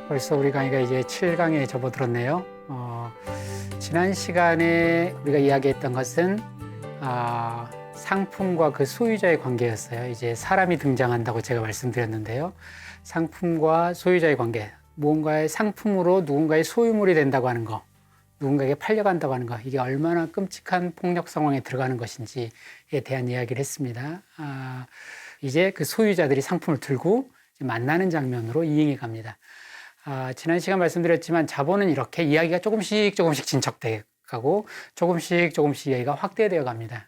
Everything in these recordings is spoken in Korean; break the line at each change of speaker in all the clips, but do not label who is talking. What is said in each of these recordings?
벌써 우리 강의가 이제 7강에 접어들었네요. 지난 시간에 우리가 이야기했던 것은 상품과 그 소유자의 관계였어요. 이제 사람이 등장한다고 제가 말씀드렸는데요. 상품과 소유자의 관계, 무언가의 상품으로 누군가의 소유물이 된다고 하는 거, 누군가에게 팔려간다고 하는 거, 이게 얼마나 끔찍한 폭력 상황에 들어가는 것인지에 대한 이야기를 했습니다. 이제 그 소유자들이 상품을 들고 만나는 장면으로 이행해 갑니다. 지난 시간 말씀드렸지만 자본은 이렇게 이야기가 조금씩 진척돼 가고 조금씩 이야기가 확대되어 갑니다.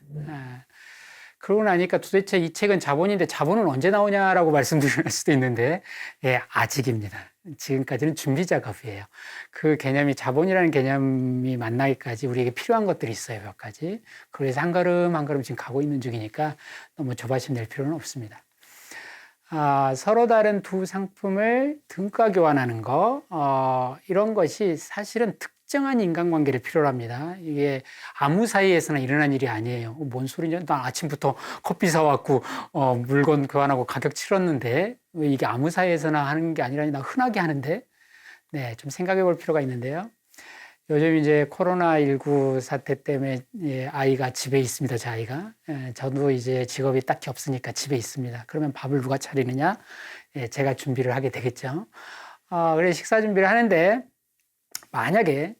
그러고 나니까 도대체 이 책은 자본인데 자본은 언제 나오냐라고 말씀드릴 수도 있는데, 예, 아직입니다. 지금까지는 준비 작업이에요. 그 개념이, 자본이라는 개념이 만나기까지 우리에게 필요한 것들이 있어요, 몇 가지. 그래서 한 걸음 한 걸음 지금 가고 있는 중이니까 너무 조바심 낼 필요는 없습니다. 서로 다른 두 상품을 등가 교환하는 거, 이런 것이 사실은 특정한 인간관계를 필요로 합니다. 이게 아무 사이에서나 일어난 일이 아니에요. 뭔 소리냐? 나 아침부터 커피 사왔고, 물건 교환하고 가격 치렀는데, 왜 이게 아무 사이에서나 하는 게 아니라 나 흔하게 하는데? 네, 좀 생각해 볼 필요가 있는데요. 요즘 이제 코로나19 사태 때문에 아이가 집에 있습니다, 제 아이가. 저도 이제 직업이 딱히 없으니까 집에 있습니다. 그러면 밥을 누가 차리느냐? 제가 준비를 하게 되겠죠. 그래서 식사 준비를 하는데, 만약에,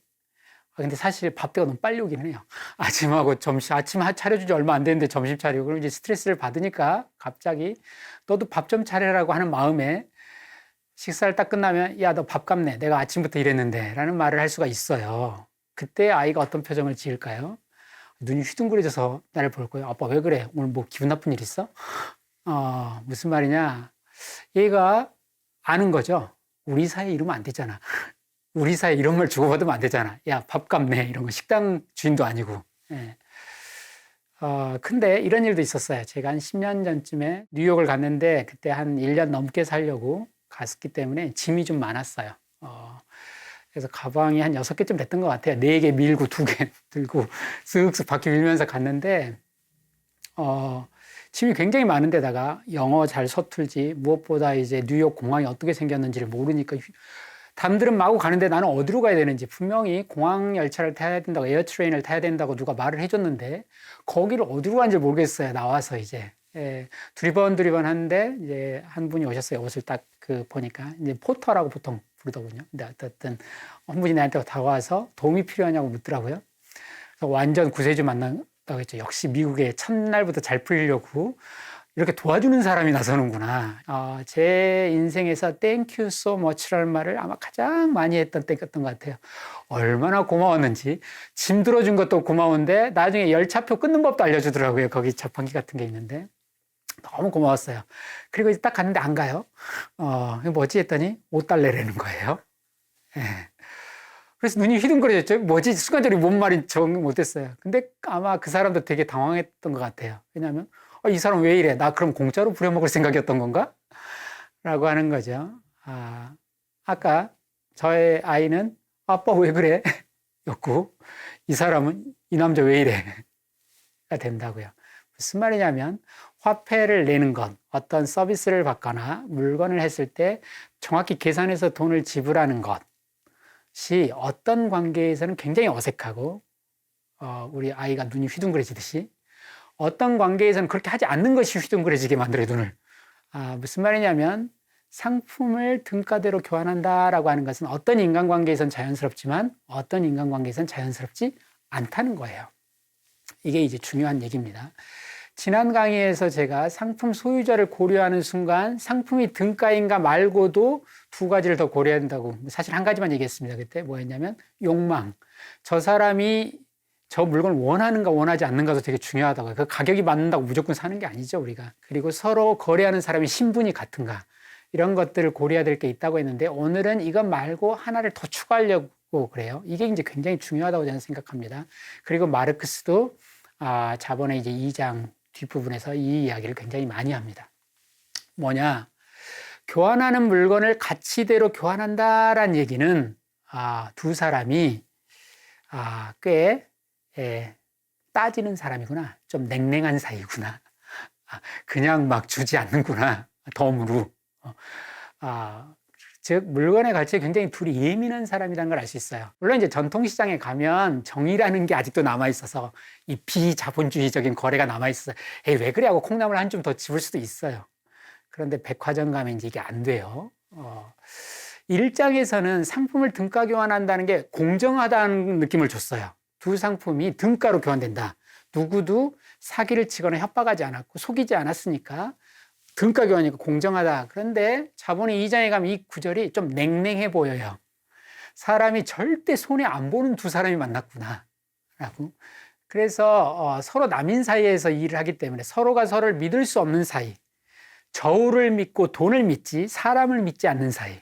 근데 사실 밥때가 너무 빨리 오기는 해요. 아침하고 점심, 아침 차려주지 얼마 안 됐는데 점심 차리고, 그럼 이제 스트레스를 받으니까 갑자기 너도 밥 좀 차려라고 하는 마음에 식사를 딱 끝나면, 야, 너 밥 갚네. 내가 아침부터 일했는데. 라는 말을 할 수가 있어요. 그때 아이가 어떤 표정을 지을까요? 눈이 휘둥그레져서 나를 볼 거예요. 아빠 왜 그래? 오늘 뭐 기분 나쁜 일 있어? 무슨 말이냐? 얘가 아는 거죠. 우리 사이에 이러면 안 되잖아. 우리 사이에 이런 말 주고받으면 안 되잖아. 야, 밥 갚네. 이런 거 식당 주인도 아니고. 예. 근데 이런 일도 있었어요. 제가 한 10년 전쯤에 뉴욕을 갔는데 그때 한 1년 넘게 살려고 갔기 때문에 짐이 좀 많았어요. 그래서 가방이 한 6개쯤 됐던 것 같아요. 4개 밀고 2개 들고 쓱쓱 바퀴 밀면서 갔는데, 짐이 굉장히 많은데다가 영어 잘 서툴지, 무엇보다 이제 뉴욕 공항이 어떻게 생겼는지를 모르니까 남들은 마구 가는데 나는 어디로 가야 되는지, 분명히 공항 열차를 타야 된다고, 에어트레인을 타야 된다고 누가 말을 해줬는데 거기를 어디로 가는지 모르겠어요. 나와서 이제. 두리번 하는데 이제 한 분이 오셨어요. 옷을 딱 보니까 이제 포터라고 보통 부르더군요. 근데 어쨌든 한 분이 나한테 다가와서 도움이 필요하냐고 묻더라고요. 그래서 완전 구세주 만났다고 했죠. 역시 미국에 첫날부터 잘 풀리려고 이렇게 도와주는 사람이 나서는구나. 제 인생에서 thank you so much라는 말을 아마 가장 많이 했던 때였던 것 같아요. 얼마나 고마웠는지. 짐 들어준 것도 고마운데 나중에 열차표 끊는 법도 알려주더라고요. 거기 자판기 같은 게 있는데. 너무 고마웠어요. 그리고 이제 딱 갔는데 안 가요. 뭐지 했더니 $5라는 거예요. 예. 그래서 눈이 휘둥그레졌죠. 뭐지? 순간적으로 뭔 말인지 적응 못했어요. 근데 아마 그 사람도 되게 당황했던 것 같아요. 왜냐하면 이 사람 왜 이래? 나 그럼 공짜로 부려먹을 생각이었던 건가? 라고 하는 거죠. 아까 저의 아이는 아빠 왜 그래? 였고, 이 사람은 이 남자 왜 이래? 가 된다고요. 무슨 말이냐면 화폐를 내는 것, 어떤 서비스를 받거나 물건을 했을 때 정확히 계산해서 돈을 지불하는 것이 어떤 관계에서는 굉장히 어색하고, 우리 아이가 눈이 휘둥그레지듯이 어떤 관계에서는 그렇게 하지 않는 것이 휘둥그레지게 만들어요, 눈을. 무슨 말이냐면 상품을 등가대로 교환한다라고 하는 것은 어떤 인간관계에선 자연스럽지만 어떤 인간관계에선 자연스럽지 않다는 거예요. 이게 이제 중요한 얘기입니다. 지난 강의에서 제가 상품 소유자를 고려하는 순간 상품이 등가인가 말고도 두 가지를 더 고려해야 된다고, 사실 한 가지만 얘기했습니다. 그때 뭐였냐면 욕망. 저 사람이 저 물건을 원하는가 원하지 않는가도 되게 중요하다고요. 그 가격이 맞는다고 무조건 사는 게 아니죠, 우리가. 그리고 서로 거래하는 사람의 신분이 같은가. 이런 것들을 고려해야 될 게 있다고 했는데 오늘은 이것 말고 하나를 더 추가하려고 그래요. 이게 이제 굉장히 중요하다고 저는 생각합니다. 그리고 마르크스도 자본의 이제 2장 뒷부분에서 이 이야기를 굉장히 많이 합니다. 뭐냐? 교환하는 물건을 가치대로 교환한다라는 얘기는 두 사람이 꽤 따지는 사람이구나. 좀 냉랭한 사이구나. 그냥 막 주지 않는구나. 덤으로. 즉 물건의 가치에 굉장히 둘이 예민한 사람이라는 걸 알 수 있어요. 물론 이제 전통시장에 가면 정의라는 게 아직도 남아있어서 이 비자본주의적인 거래가 남아있어서 에이 왜 그래 하고 콩나물 한 줌 더 집을 수도 있어요. 그런데 백화점 가면 이제 이게 안 돼요. 일장에서는 상품을 등가 교환한다는 게 공정하다는 느낌을 줬어요. 두 상품이 등가로 교환된다. 누구도 사기를 치거나 협박하지 않았고 속이지 않았으니까 등가 교환이니까 공정하다. 그런데 자본의 2장에 가면 이 구절이 좀 냉랭해 보여요. 사람이 절대 손해 안 보는 두 사람이 만났구나 라고. 그래서 서로 남인 사이에서 일을 하기 때문에 서로가 서로를 믿을 수 없는 사이, 저울을 믿고 돈을 믿지 사람을 믿지 않는 사이,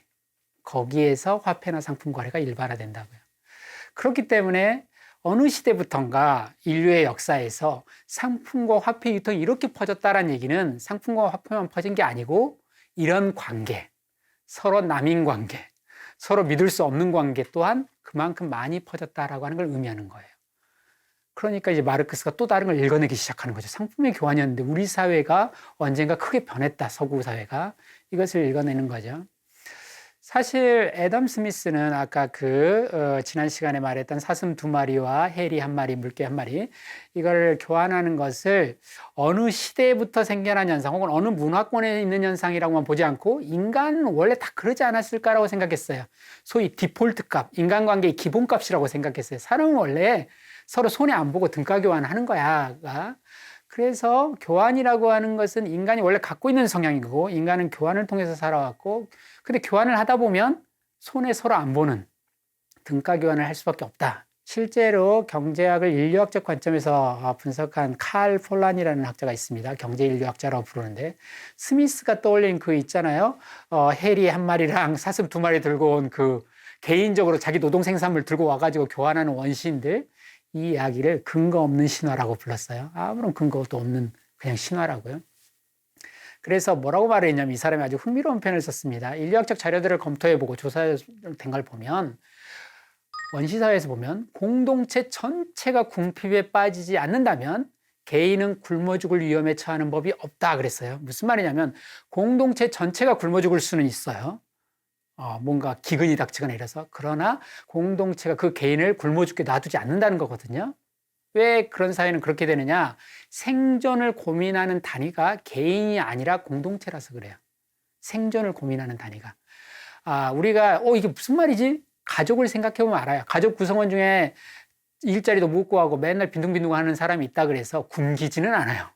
거기에서 화폐나 상품 거래가 일반화된다고요. 그렇기 때문에 어느 시대부턴가 인류의 역사에서 상품과 화폐 유통이 이렇게 퍼졌다는 얘기는 상품과 화폐만 퍼진 게 아니고 이런 관계, 서로 남인 관계, 서로 믿을 수 없는 관계 또한 그만큼 많이 퍼졌다라고 하는 걸 의미하는 거예요. 그러니까 이제 마르크스가 또 다른 걸 읽어내기 시작하는 거죠. 상품의 교환이었는데 우리 사회가 언젠가 크게 변했다, 서구 사회가. 이것을 읽어내는 거죠. 사실 애덤 스미스는 아까 지난 시간에 말했던 사슴 2마리와 해리 1마리, 물개 1마리 이걸 교환하는 것을 어느 시대부터 생겨난 현상 혹은 어느 문화권에 있는 현상이라고만 보지 않고 인간은 원래 다 그러지 않았을까라고 생각했어요. 소위 디폴트 값, 인간관계의 기본값이라고 생각했어요. 사람은 원래 서로 손해 안 보고 등가 교환하는 거야. 그래서 교환이라고 하는 것은 인간이 원래 갖고 있는 성향이고 인간은 교환을 통해서 살아왔고 근데 교환을 하다 보면 손해 서로 안 보는 등가 교환을 할 수밖에 없다. 실제로 경제학을 인류학적 관점에서 분석한 칼 폴란이라는 학자가 있습니다. 경제인류학자라고 부르는데 스미스가 떠올린 있잖아요. 해리 1마리랑 사슴 2마리 들고 온 개인적으로 자기 노동 생산물 들고 와가지고 교환하는 원시인들 이 이야기를 근거 없는 신화라고 불렀어요. 아무런 근거도 없는 그냥 신화라고요. 그래서 뭐라고 말했냐면 이 사람이 아주 흥미로운 표현을 썼습니다. 인류학적 자료들을 검토해보고 조사된 걸 보면 원시사회에서 보면 공동체 전체가 궁핍에 빠지지 않는다면 개인은 굶어 죽을 위험에 처하는 법이 없다 그랬어요. 무슨 말이냐면 공동체 전체가 굶어 죽을 수는 있어요. 뭔가 기근이 닥치거나 이래서. 그러나 공동체가 그 개인을 굶어 죽게 놔두지 않는다는 거거든요. 왜 그런 사회는 그렇게 되느냐? 생존을 고민하는 단위가 개인이 아니라 공동체라서 그래요. 생존을 고민하는 단위가. 우리가 이게 무슨 말이지? 가족을 생각해보면 알아요. 가족 구성원 중에 일자리도 못 구하고 맨날 빈둥빈둥 하는 사람이 있다 그래서 굶기지는 않아요.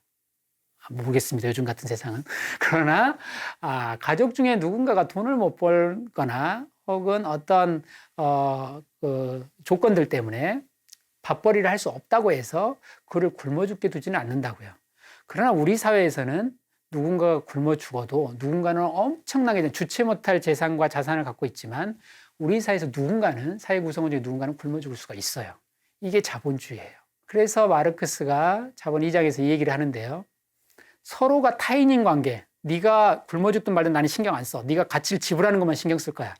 모르겠습니다. 요즘 같은 세상은. 그러나 가족 중에 누군가가 돈을 못 벌거나 혹은 어떤 조건들 때문에 밥벌이를 할 수 없다고 해서 그를 굶어 죽게 두지는 않는다고요. 그러나 우리 사회에서는 누군가가 굶어 죽어도 누군가는 엄청나게 주체 못할 재산과 자산을 갖고 있지만 우리 사회에서 누군가는, 사회 구성원 중에 누군가는 굶어 죽을 수가 있어요. 이게 자본주의예요. 그래서 마르크스가 자본 2장에서 이 얘기를 하는데요. 서로가 타인인 관계, 네가 굶어 죽든 말든 나는 신경 안 써. 네가 가치를 지불하는 것만 신경 쓸 거야.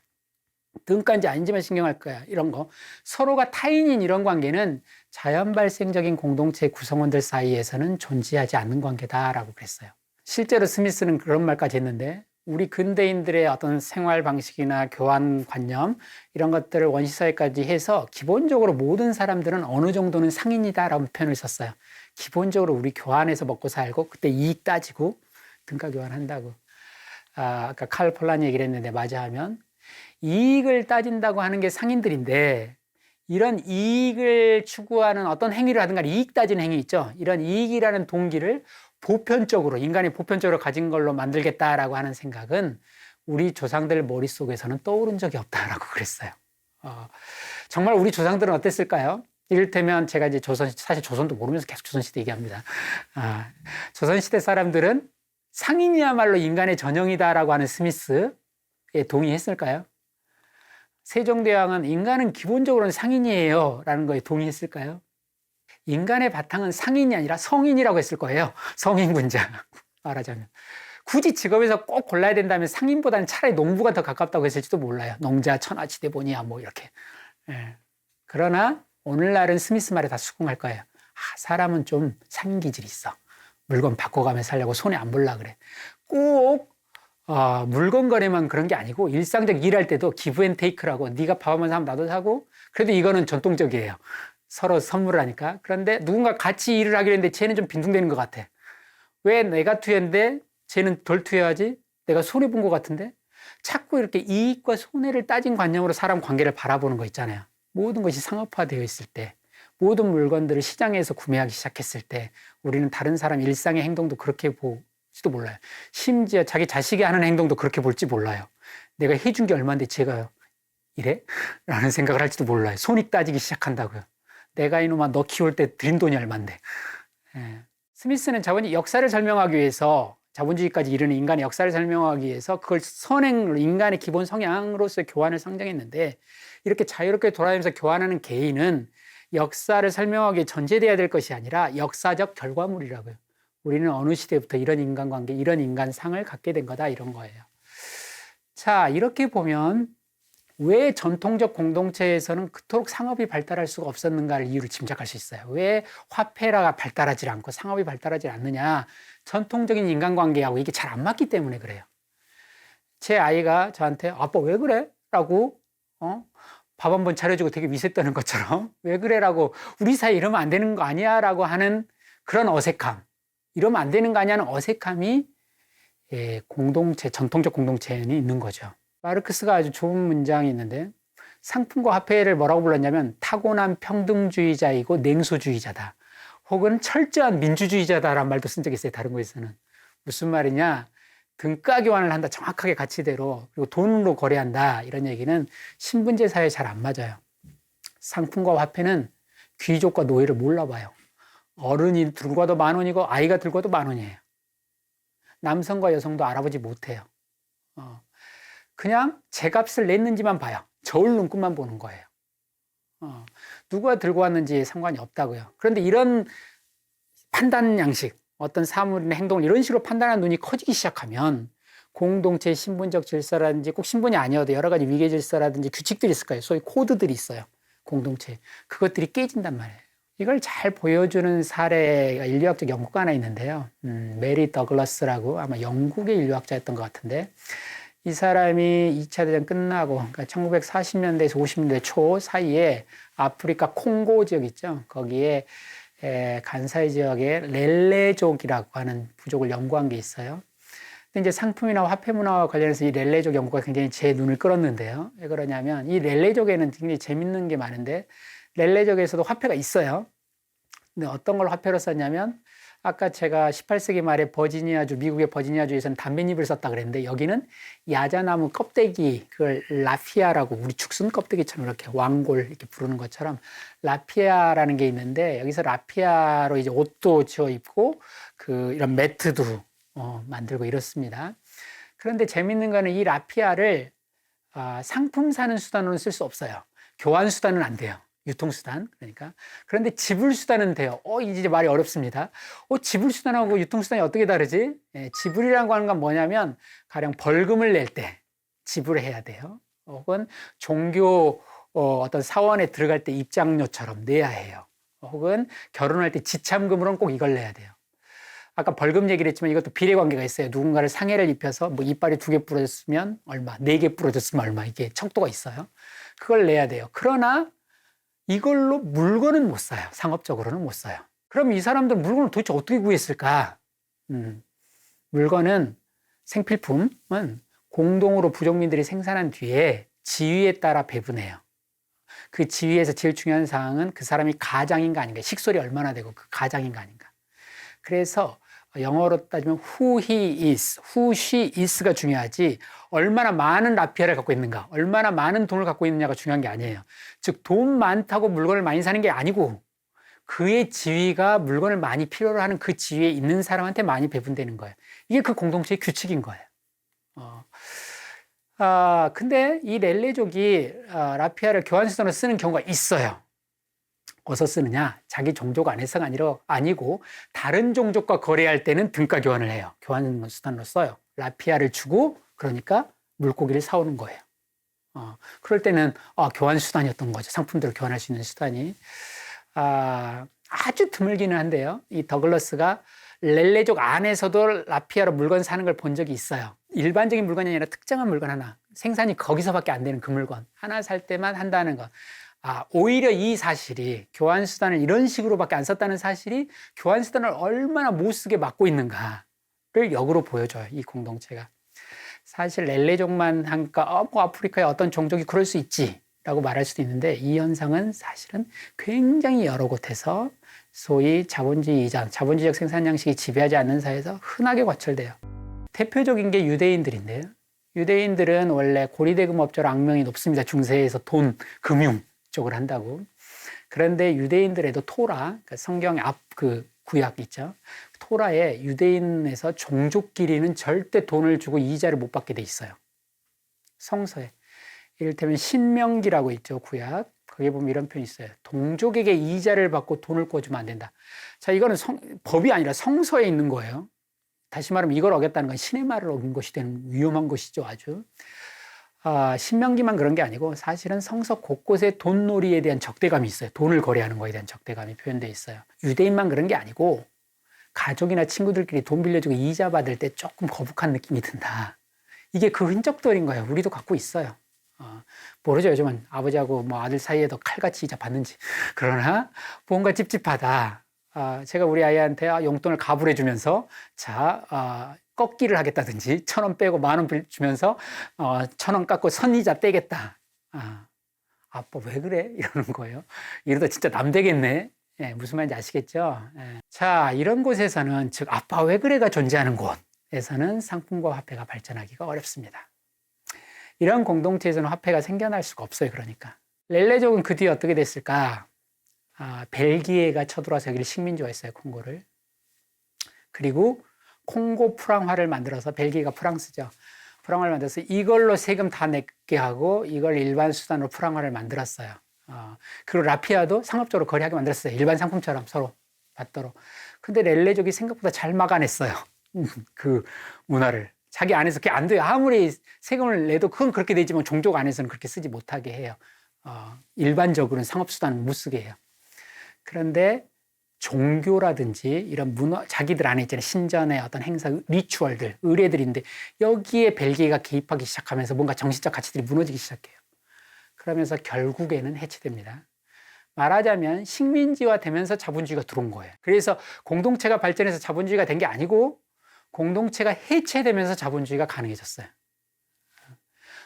등가인지 아닌지만 신경할 거야. 이런 거. 서로가 타인인 이런 관계는 자연 발생적인 공동체 구성원들 사이에서는 존재하지 않는 관계다라고 그랬어요. 실제로 스미스는 그런 말까지 했는데 우리 근대인들의 어떤 생활 방식이나 교환 관념 이런 것들을 원시사회까지 해서 기본적으로 모든 사람들은 어느 정도는 상인이다라고 표현을 썼어요. 기본적으로 우리 교환해서 먹고 살고 그때 이익 따지고 등가 교환한다고. 아까 칼 폴란이 얘기를 했는데 맞아 하면 이익을 따진다고 하는 게 상인들인데 이런 이익을 추구하는 어떤 행위를 하든가 이익 따지는 행위 있죠. 이런 이익이라는 동기를 보편적으로 인간이 보편적으로 가진 걸로 만들겠다라고 하는 생각은 우리 조상들 머릿속에서는 떠오른 적이 없다라고 그랬어요. 정말 우리 조상들은 어땠을까요? 이를테면 제가 이제 사실 조선도 모르면서 계속 조선시대 얘기합니다. 조선시대 사람들은 상인이야말로 인간의 전형이다라고 하는 스미스에 동의했을까요? 세종대왕은 인간은 기본적으로는 상인이에요 라는 거에 동의했을까요? 인간의 바탕은 상인이 아니라 성인이라고 했을 거예요. 성인군자 말하자면. 굳이 직업에서 꼭 골라야 된다면 상인보다는 차라리 농부가 더 가깝다고 했을지도 몰라요. 농자, 천하, 지대본이야 뭐 이렇게. 그러나 오늘날은 스미스 말에 다 수긍할 거예요. 사람은 좀 상인 기질이 있어. 물건 바꿔가며 살려고 손해 안 볼라 그래. 꼭 물건 거래만 그런 게 아니고 일상적 일할 때도 기브 앤 테이크라고 네가 밥 한번 사면 나도 사고 그래도 이거는 전통적이에요. 서로 선물을 하니까. 그런데 누군가 같이 일을 하기로 했는데 쟤는 좀 빈둥대는 것 같아. 왜 내가 투여인데 쟤는 덜 투여하지? 내가 손해본 것 같은데? 자꾸 이렇게 이익과 손해를 따진 관념으로 사람 관계를 바라보는 거 있잖아요. 모든 것이 상업화되어 있을 때, 모든 물건들을 시장에서 구매하기 시작했을 때 우리는 다른 사람 일상의 행동도 그렇게 보지도 몰라요. 심지어 자기 자식이 하는 행동도 그렇게 볼지 몰라요. 내가 해준 게 얼마인데 제가 이래? 라는 생각을 할지도 몰라요. 손익 따지기 시작한다고요. 내가 이놈아 너 키울 때 들인 돈이 얼만데. 예. 스미스는 자본주의 역사를 설명하기 위해서 자본주의까지 이르는 인간의 역사를 설명하기 위해서 그걸 선행으로 인간의 기본 성향으로서의 교환을 상정했는데 이렇게 자유롭게 돌아다니면서 교환하는 개인은 역사를 설명하기에 전제돼야 될 것이 아니라 역사적 결과물이라고요. 우리는 어느 시대부터 이런 인간관계, 이런 인간상을 갖게 된 거다 이런 거예요. 자, 이렇게 보면 왜 전통적 공동체에서는 그토록 상업이 발달할 수가 없었는가를 이유를 짐작할 수 있어요. 왜 화폐가 발달하지 않고 상업이 발달하지 않느냐. 전통적인 인간관계하고 이게 잘 안 맞기 때문에 그래요. 제 아이가 저한테 아빠 왜 그래? 라고 밥 한번 차려주고 되게 미세 떠는 것처럼 왜 그래? 라고 우리 사이 이러면 안 되는 거 아니야? 라고 하는 그런 어색함. 이러면 안 되는 거 아니냐는 어색함이 공동체, 전통적 공동체에는 있는 거죠. 마르크스가 아주 좋은 문장이 있는데 상품과 화폐를 뭐라고 불렀냐면 타고난 평등주의자이고 냉소주의자다. 혹은 철저한 민주주의자다라는 말도 쓴 적이 있어요. 다른 곳에서는. 무슨 말이냐. 등가 교환을 한다. 정확하게 가치대로. 그리고 돈으로 거래한다. 이런 얘기는 신분제 사회에 잘 안 맞아요. 상품과 화폐는 귀족과 노예를 몰라봐요. 어른이 들고 가도 10,000원이고 아이가 들고 가도 10,000원이에요. 남성과 여성도 알아보지 못해요. 그냥 제값을 냈는지만 봐요. 저울 눈금만 보는 거예요. 누가 들고 왔는지 상관이 없다고요. 그런데 이런 판단 양식, 어떤 사물이나 행동을 이런 식으로 판단하는 눈이 커지기 시작하면 공동체의 신분적 질서라든지 꼭 신분이 아니어도 여러 가지 위계 질서라든지 규칙들이 있을 거예요. 소위 코드들이 있어요. 공동체. 그것들이 깨진단 말이에요. 이걸 잘 보여주는 사례가 인류학적 연구가 하나 있는데요. 메리 더글라스라고 아마 영국의 인류학자였던 것 같은데 이 사람이 2차 대전 끝나고 그러니까 1940년대에서 50년대 초 사이에 아프리카 콩고 지역 있죠. 거기에 간사이 지역에 렐레족이라고 하는 부족을 연구한 게 있어요. 근데 이제 상품이나 화폐 문화와 관련해서 이 렐레족 연구가 굉장히 제 눈을 끌었는데요. 왜 그러냐면 이 렐레족에는 굉장히 재밌는 게 많은데 렐레족에서도 화폐가 있어요. 근데 어떤 걸 화폐로 썼냐면 아까 제가 18세기 말에 버지니아주, 미국의 버지니아주에서는 담뱃잎을 썼다 그랬는데 여기는 야자나무 껍데기, 그걸 라피아라고 우리 죽순 껍데기처럼 이렇게 왕골 이렇게 부르는 것처럼 라피아라는 게 있는데 여기서 라피아로 이제 옷도 지어 입고 이런 매트도 만들고 이렇습니다. 그런데 재밌는 거는 이 라피아를 상품 사는 수단으로는 쓸 수 없어요. 교환 수단은 안 돼요. 유통수단, 그러니까. 그런데 지불수단은 돼요. 이제 말이 어렵습니다. 지불수단하고 유통수단이 어떻게 다르지? 지불이라고 하는 건 뭐냐면, 가령 벌금을 낼 때 지불을 해야 돼요. 혹은 종교 어떤 사원에 들어갈 때 입장료처럼 내야 해요. 혹은 결혼할 때 지참금으로는 꼭 이걸 내야 돼요. 아까 벌금 얘기를 했지만 이것도 비례관계가 있어요. 누군가를 상해를 입혀서 뭐 이빨이 2개 부러졌으면 얼마, 4개 부러졌으면 얼마, 이게 척도가 있어요. 그걸 내야 돼요. 그러나 이걸로 물건은 못 사요. 상업적으로는 못 사요. 그럼 이 사람들 물건을 도대체 어떻게 구했을까? 물건은, 생필품은 공동으로 부족민들이 생산한 뒤에 지위에 따라 배분해요. 그 지위에서 제일 중요한 사항은 그 사람이 가장인가 아닌가, 식솔이 얼마나 되고 그 가장인가 아닌가. 그래서 영어로 따지면 who he is, who she is가 중요하지 얼마나 많은 라피아를 갖고 있는가, 얼마나 많은 돈을 갖고 있느냐가 중요한 게 아니에요. 즉 돈 많다고 물건을 많이 사는 게 아니고 그의 지위가 물건을 많이 필요로 하는 그 지위에 있는 사람한테 많이 배분되는 거예요. 이게 그 공동체의 규칙인 거예요. 근데 이 렐레족이 라피아를 교환수단으로 쓰는 경우가 있어요. 어디서 쓰느냐? 자기 종족 안에서가 아니고 다른 종족과 거래할 때는 등가 교환을 해요. 교환 수단으로 써요. 라피아를 주고 그러니까 물고기를 사오는 거예요. 그럴 때는 교환 수단이었던 거죠. 상품들을 교환할 수 있는 수단이. 아주 드물기는 한데요. 이 더글러스가 렐레족 안에서도 라피아로 물건 사는 걸 본 적이 있어요. 일반적인 물건이 아니라 특정한 물건 하나, 생산이 거기서밖에 안 되는 그 물건 하나 살 때만 한다는 것. 오히려 이 사실이 교환수단을 이런 식으로밖에 안 썼다는 사실이 교환수단을 얼마나 못 쓰게 막고 있는가를 역으로 보여줘요, 이 공동체가. 사실 렐레족만 하니까 뭐 아프리카의 어떤 종족이 그럴 수 있지 라고 말할 수도 있는데, 이 현상은 사실은 굉장히 여러 곳에서 소위 자본주의 이전, 자본주의적 생산 양식이 지배하지 않는 사회에서 흔하게 관철돼요. 대표적인 게 유대인들인데요. 유대인들은 원래 고리대금업자로 악명이 높습니다. 중세에서 돈, 금융 쪽을 한다고. 그런데 유대인들에도 토라, 그러니까 성경의 앞 그 구약 있죠. 토라에 유대인에서 종족끼리는 절대 돈을 주고 이자를 못 받게 돼 있어요. 성서에. 이를테면 신명기라고 있죠, 구약. 거기에 보면 이런 표현이 있어요. 동족에게 이자를 받고 돈을 꿔주면 안 된다. 자, 이거는 법이 아니라 성서에 있는 거예요. 다시 말하면 이걸 어겼다는 건 신의 말을 어긴 것이 되는 위험한 것이죠, 아주. 신명기만 그런 게 아니고 사실은 성서 곳곳에 돈놀이에 대한 적대감이 있어요. 돈을 거래하는 거에 대한 적대감이 표현되어 있어요. 유대인만 그런 게 아니고 가족이나 친구들끼리 돈 빌려주고 이자 받을 때 조금 거북한 느낌이 든다. 이게 그 흔적들인 거예요. 우리도 갖고 있어요. 모르죠. 요즘은 아버지하고 뭐 아들 사이에도 칼같이 이자 받는지. 그러나 뭔가 찝찝하다. 제가 우리 아이한테 용돈을 가불해 주면서 꺾기를 하겠다든지 1,000원 빼고 10,000원 주면서 1,000원 깎고 선이자 떼겠다. 아빠 왜 그래? 이러는 거예요. 이러다 진짜 남 되겠네. 예, 무슨 말인지 아시겠죠? 예. 자, 이런 곳에서는 즉 아빠 왜 그래가 존재하는 곳에서는 상품과 화폐가 발전하기가 어렵습니다. 이런 공동체에서는 화폐가 생겨날 수가 없어요. 그러니까 렐레족은 그 뒤에 어떻게 됐을까? 벨기에가 쳐들어와서 여기를 식민지화했어요. 콩고를. 그리고 콩고 프랑화를 만들어서, 벨기에가 프랑스죠. 프랑화를 만들어서 이걸로 세금 다 내게 하고 이걸 일반 수단으로 프랑화를 만들었어요. 그리고 라피아도 상업적으로 거래하게 만들었어요. 일반 상품처럼 서로 받도록. 근데 렐레족이 생각보다 잘 막아냈어요. 그 문화를. 자기 안에서 그게 안 돼요. 아무리 세금을 내도 그건 그렇게 되지만 종족 안에서는 그렇게 쓰지 못하게 해요. 일반적으로는 상업수단은 못 쓰게 해요. 그런데 종교라든지 이런 문화, 자기들 안에 있잖아요. 신전의 어떤 행사, 리추얼들, 의례들인데 여기에 벨기에가 개입하기 시작하면서 뭔가 정신적 가치들이 무너지기 시작해요. 그러면서 결국에는 해체됩니다. 말하자면 식민지화 되면서 자본주의가 들어온 거예요. 그래서 공동체가 발전해서 자본주의가 된 게 아니고 공동체가 해체되면서 자본주의가 가능해졌어요.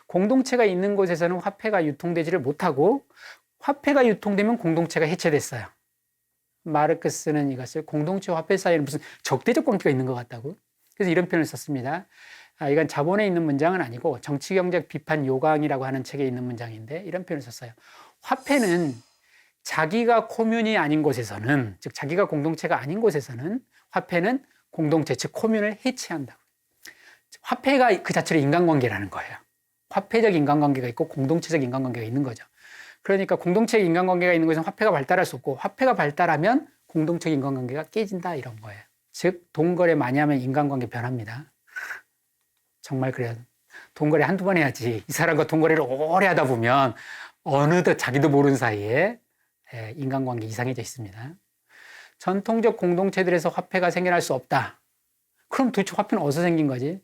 공동체가 있는 곳에서는 화폐가 유통되지를 못하고 화폐가 유통되면 공동체가 해체됐어요. 마르크스는 이것을 공동체 화폐 사이에는 무슨 적대적 관계가 있는 것 같다고. 그래서 이런 표현을 썼습니다. 이건 자본에 있는 문장은 아니고 정치경제학 비판 요강이라고 하는 책에 있는 문장인데 이런 표현을 썼어요. 화폐는 자기가 코뮌이 아닌 곳에서는, 즉 자기가 공동체가 아닌 곳에서는 화폐는 공동체, 즉 코뮌을 해체한다고. 화폐가 그 자체로 인간관계라는 거예요. 화폐적 인간관계가 있고 공동체적 인간관계가 있는 거죠. 그러니까 공동체적 인간관계가 있는 곳에서는 화폐가 발달할 수 없고 화폐가 발달하면 공동체적 인간관계가 깨진다 이런 거예요. 즉 돈거래 많이 하면 인간관계 변합니다. 정말 그래요. 돈거래 한두 번 해야지. 이 사람과 돈거래를 오래 하다 보면 어느덧 자기도 모르는 사이에 인간관계 이상해져 있습니다. 전통적 공동체들에서 화폐가 생겨날 수 없다. 그럼 도대체 화폐는 어디서 생긴 거지?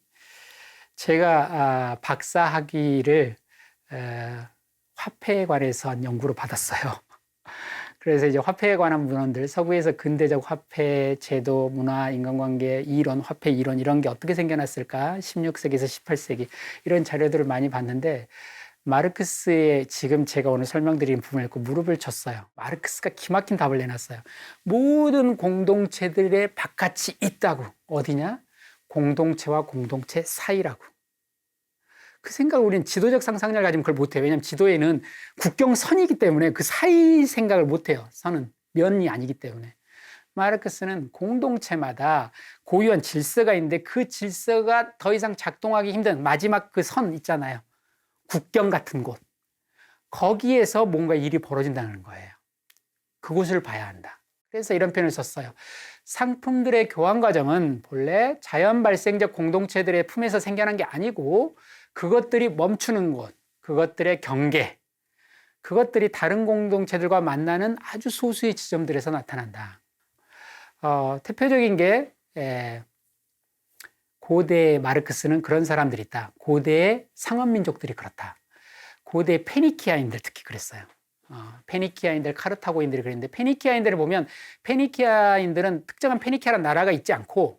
제가 박사 학위를 화폐에 관해서 한 연구로 받았어요. 그래서 이제 화폐에 관한 문헌들, 서구에서 근대적 화폐, 제도, 문화, 인간관계, 이론, 화폐 이론 이런 게 어떻게 생겨났을까? 16세기에서 18세기 이런 자료들을 많이 봤는데 마르크스의 지금 제가 오늘 설명드린 부분을 읽고 무릎을 쳤어요. 마르크스가 기막힌 답을 내놨어요. 모든 공동체들의 바깥이 있다고. 어디냐? 공동체와 공동체 사이라고. 그 생각을 우리는 지도적 상상력을 가지면 그걸 못해요. 왜냐하면 지도에는 국경선이기 때문에 그 사이 생각을 못해요. 선은 면이 아니기 때문에. 마르크스는 공동체마다 고유한 질서가 있는데 그 질서가 더 이상 작동하기 힘든 마지막 그 선 있잖아요. 국경 같은 곳. 거기에서 뭔가 일이 벌어진다는 거예요. 그곳을 봐야 한다. 그래서 이런 표현을 썼어요. 상품들의 교환 과정은 본래 자연 발생적 공동체들의 품에서 생겨난 게 아니고 그것들이 멈추는 곳, 그것들의 경계, 그것들이 다른 공동체들과 만나는 아주 소수의 지점들에서 나타난다. 대표적인 게 고대 마르크스는 그런 사람들이 있다. 고대의 상업민족들이 그렇다. 고대 페니키아인들 특히 그랬어요. 페니키아인들, 카르타고인들이 그랬는데 페니키아인들을 보면 페니키아인들은 특정한 페니키아라는 나라가 있지 않고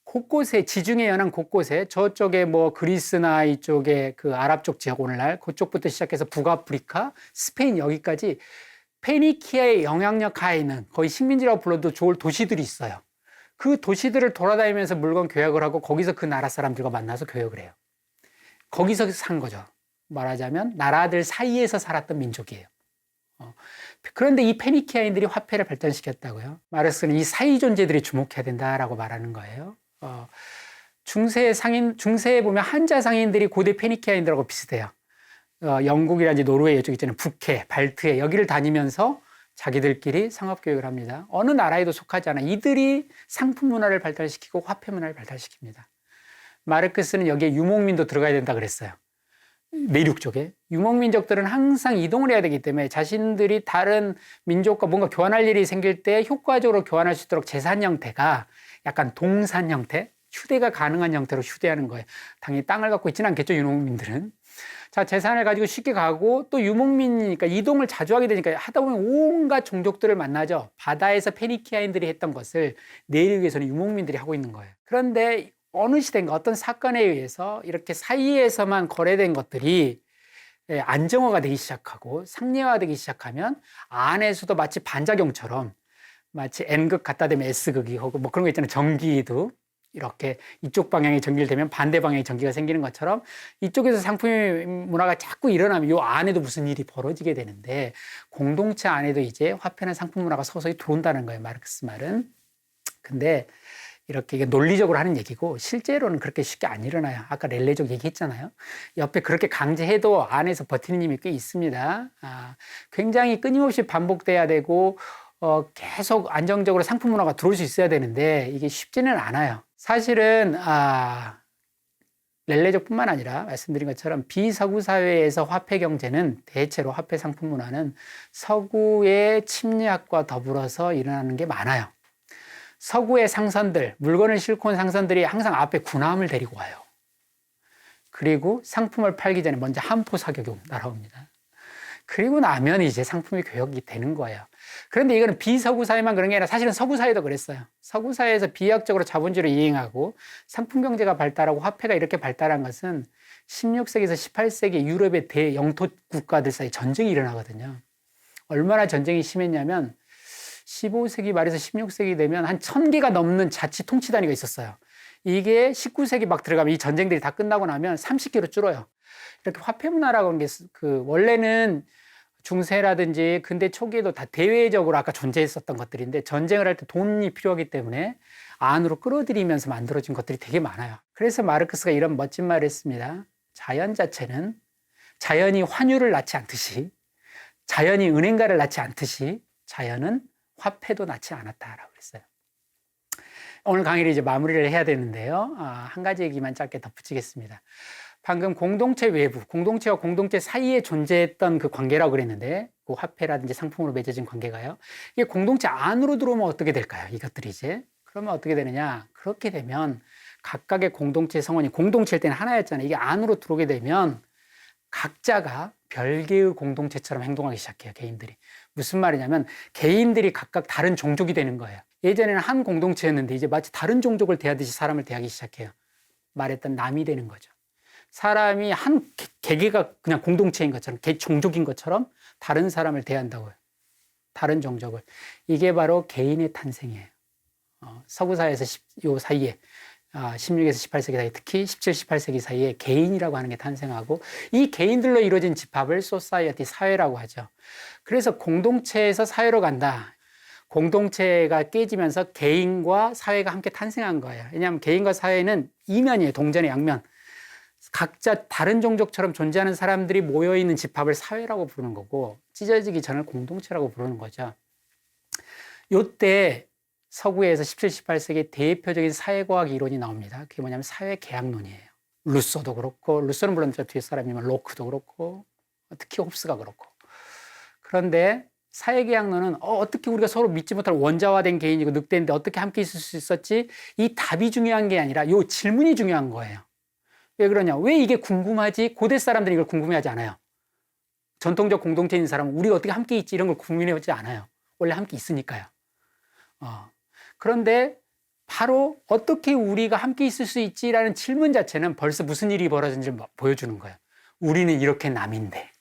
곳곳에 지중해 연안 곳곳에 저쪽에 뭐 그리스나 이쪽에 그 아랍 쪽 지역 오늘날 그쪽부터 시작해서 북아프리카, 스페인 여기까지 페니키아의 영향력 하에 있는 거의 식민지라고 불러도 좋을 도시들이 있어요. 그 도시들을 돌아다니면서 물건 교역을 하고 거기서 그 나라 사람들과 만나서 교역을 해요. 거기서 산 거죠. 말하자면 나라들 사이에서 살았던 민족이에요. 그런데 이 페니키아인들이 화폐를 발전시켰다고요. 마르크스는 이 사이 존재들이 주목해야 된다라고 말하는 거예요. 중세에 보면 한자 상인들이 고대 페니키아인들하고 비슷해요. 영국이라든지 노르웨이 이쪽 있잖아요. 북해, 발트해 여기를 다니면서 자기들끼리 상업교육을 합니다. 어느 나라에도 속하지 않아. 이들이 상품 문화를 발달시키고 화폐 문화를 발달시킵니다. 마르크스는 여기에 유목민도 들어가야 된다 그랬어요. 내륙 쪽에. 유목민족들은 항상 이동을 해야 되기 때문에 자신들이 다른 민족과 뭔가 교환할 일이 생길 때 효과적으로 교환할 수 있도록 재산 형태가 약간 동산 형태, 휴대가 가능한 형태로 휴대하는 거예요. 당연히 땅을 갖고 있지는 않겠죠, 유목민들은. 자, 재산을 가지고 쉽게 가고 또 유목민이니까 이동을 자주 하게 되니까 하다 보면 온갖 종족들을 만나죠. 바다에서 페니키아인들이 했던 것을 내륙에서는 유목민들이 하고 있는 거예요. 그런데 어느 시대인가 어떤 사건에 의해서 이렇게 사이에서만 거래된 것들이 안정화가 되기 시작하고 상례화되기 시작하면 안에서도 마치 반작용처럼 마치 N극 갖다 대면 S극이 하고 뭐 그런 거 있잖아요. 전기도 이렇게 이쪽 방향에 전기를 대면 반대 방향에 전기가 생기는 것처럼 이쪽에서 상품 문화가 자꾸 일어나면 이 안에도 무슨 일이 벌어지게 되는데 공동체 안에도 이제 화폐나 상품 문화가 서서히 들어온다는 거예요. 마르크스 말은. 근데 이렇게 이게 논리적으로 하는 얘기고 실제로는 그렇게 쉽게 안 일어나요. 아까 렐레족 얘기했잖아요. 옆에 그렇게 강제해도 안에서 버티는 힘이 꽤 있습니다. 굉장히 끊임없이 반복돼야 되고 계속 안정적으로 상품 문화가 들어올 수 있어야 되는데 이게 쉽지는 않아요. 사실은 렐레족뿐만 아니라 말씀드린 것처럼 비서구 사회에서 화폐 경제는 대체로 화폐 상품 문화는 서구의 침략과 더불어서 일어나는 게 많아요. 서구의 상선들, 물건을 싣고 온 상선들이 항상 앞에 군함을 데리고 와요. 그리고 상품을 팔기 전에 먼저 함포 사격이 날아옵니다. 그리고 나면 이제 상품이 교역이 되는 거예요. 그런데 이거는 비서구 사회만 그런 게 아니라 사실은 서구 사회도 그랬어요. 서구 사회에서 비약적으로 자본주의를 이행하고 상품 경제가 발달하고 화폐가 이렇게 발달한 것은 16세기에서 18세기 유럽의 대영토 국가들 사이 전쟁이 일어나거든요. 얼마나 전쟁이 심했냐면 15세기 말에서 16세기 되면 한 1000개가 넘는 자치 통치 단위가 있었어요. 이게 19세기 막 들어가면 이 전쟁들이 다 끝나고 나면 30개로 줄어요. 이렇게 화폐 문화라고 하는 게 원래는 중세라든지 근대 초기에도 다 대외적으로 아까 존재했었던 것들인데 전쟁을 할 때 돈이 필요하기 때문에 안으로 끌어들이면서 만들어진 것들이 되게 많아요. 그래서 마르크스가 이런 멋진 말을 했습니다. 자연 자체는 자연이 환율을 낳지 않듯이 자연이 은행가를 낳지 않듯이 자연은 화폐도 낳지 않았다라고 그랬어요. 오늘 강의를 이제 마무리를 해야 되는데요. 한 가지 얘기만 짧게 덧붙이겠습니다. 방금 공동체 외부, 공동체와 공동체 사이에 존재했던 그 관계라고 그랬는데 그 화폐라든지 상품으로 맺어진 관계가요. 이게 공동체 안으로 들어오면 어떻게 될까요? 이것들이 이제. 그러면 어떻게 되느냐? 그렇게 되면 각각의 공동체 성원이 공동체일 때는 하나였잖아요. 이게 안으로 들어오게 되면 각자가 별개의 공동체처럼 행동하기 시작해요. 개인들이. 무슨 말이냐면 개인들이 각각 다른 종족이 되는 거예요. 예전에는 한 공동체였는데 이제 마치 다른 종족을 대하듯이 사람을 대하기 시작해요. 말했던 남이 되는 거죠. 사람이 한 개개가 그냥 공동체인 것처럼 종족인 것처럼 다른 사람을 대한다고요. 다른 종족을. 이게 바로 개인의 탄생이에요. 서구사회에서 요 사이에 16에서 18세기 사이 특히 17, 18세기 사이에 개인이라고 하는 게 탄생하고 이 개인들로 이루어진 집합을 소사이어티 사회라고 하죠. 그래서 공동체에서 사회로 간다. 공동체가 깨지면서 개인과 사회가 함께 탄생한 거예요. 왜냐하면 개인과 사회는 이면이에요. 동전의 양면. 각자 다른 종족처럼 존재하는 사람들이 모여있는 집합을 사회라고 부르는 거고 찢어지기 전을 공동체라고 부르는 거죠. 요때 서구에서 17, 18세기 대표적인 사회과학 이론이 나옵니다. 그게 뭐냐면 사회계약론이에요. 루소도 그렇고, 루소는 물론 저 뒤에 사람이지만 로크도 그렇고, 특히 홉스가 그렇고. 그런데 사회계약론은 어떻게 우리가 서로 믿지 못할 원자화된 개인이고 늑대인데 어떻게 함께 있을 수 있었지? 이 답이 중요한 게 아니라 이 질문이 중요한 거예요. 왜 그러냐? 왜 이게 궁금하지? 고대 사람들이 이걸 궁금해하지 않아요. 전통적 공동체인 사람은 우리가 어떻게 함께 있지? 이런 걸 궁금해하지 않아요. 원래 함께 있으니까요. 그런데 바로 어떻게 우리가 함께 있을 수 있지라는 질문 자체는 벌써 무슨 일이 벌어진지를 보여주는 거예요. 우리는 이렇게 남인데,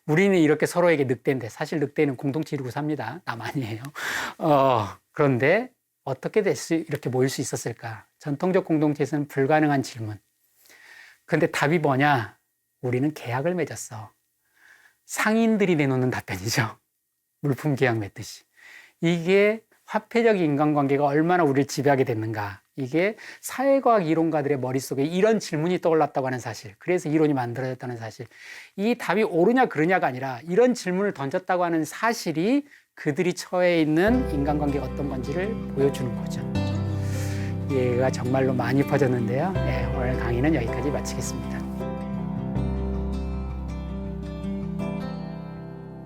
우리는 이렇게 서로에게 늑대인데, 사실 늑대는 공동체 이루고 삽니다. 남 아니에요. 그런데 어떻게 이렇게 모일 수 있었을까? 전통적 공동체에서는 불가능한 질문. 근데 답이 뭐냐? 우리는 계약을 맺었어. 상인들이 내놓는 답변이죠. 물품 계약 맺듯이. 이게 화폐적 인간관계가 얼마나 우리를 지배하게 됐는가. 이게 사회과학 이론가들의 머릿속에 이런 질문이 떠올랐다고 하는 사실. 그래서 이론이 만들어졌다는 사실. 이 답이 옳으냐 그르냐가 아니라 이런 질문을 던졌다고 하는 사실이 그들이 처해 있는 인간관계가 어떤 건지를 보여주는 거죠. 이해가 정말로 많이 퍼졌는데요. 네, 오늘 강의는 여기까지 마치겠습니다.